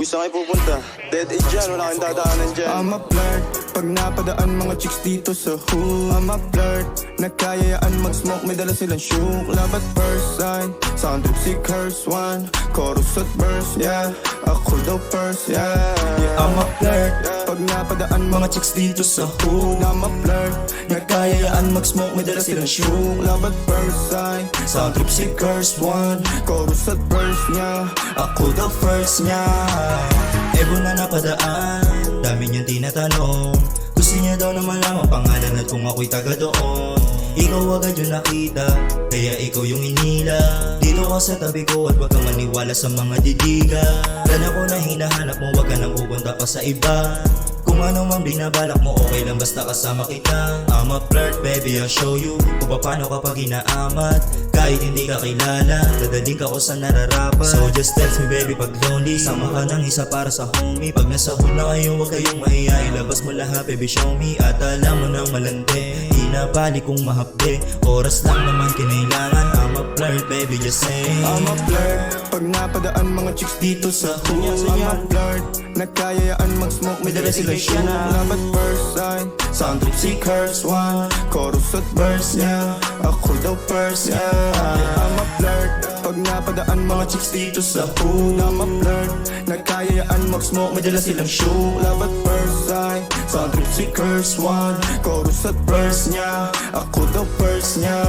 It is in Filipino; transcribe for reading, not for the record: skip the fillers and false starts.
Kung saan kayo pupunta? Dead end dyan, wala kang dadaanan dyan. I'm a flirt, pag napadaan mga chicks dito sa hood. I'm a flirt, nagkayayaan mag-smoke, may dala silang shook. Love at first sight, sound trip si curse one. Chorus at verse, yeah, ako daw first, yeah. I'm a flirt, pag napadaan mga chicks dito sa hood. I'm a flirt, nagkayayaan mag-smoke, may dala silang shook. Love at first sight, sound trip si curse one. Chorus at verse niya, ako daw first niya. Ebo na napadaan, dami niyang tinatanong. Gusto niya daw na malaman pangalan at kung ako'y taga doon. Ikaw agad yung nakita, kaya ikaw yung inila. Dito ka sa tabi ko at wag kang maniwala sa mga didiga. Dan ako na hinahanap mo, wag ka nang pupunta pa sa iba. Kung ano man binabalak mo, okay lang basta kasama kita. I'm a flirt, baby, I'll show you kung paano kapag inaamat. Kahit hindi ka kilala, dadaling ka ko sa nararapat. So just text me baby pag lonely, sama ka ng isa para sa homie. Pag nasa hood na kayo, huwag kayong mahiya, ilabas mo lahat baby, show me. At alam mo nang malandi, di na bali kung mahapde. Oras lang naman kinailangan. I'm a flirt, baby, just say I'm a flirt, pag napadaan mga chicks dito sa hood. I'm a flirt, nagkayayaan mag-smoke, may dala silang shook. Love at first sight, sound trip si curse one. Chorus at verse niya, ako daw first, yeah. I'm a flirt, pag napadaan mga chicks dito sa hood. I'm a flirt, nagkayayaan mag-smoke, may dala silang shook. Love at first sight, sound trip si curse one. Chorus at verse niya, ako daw first niya.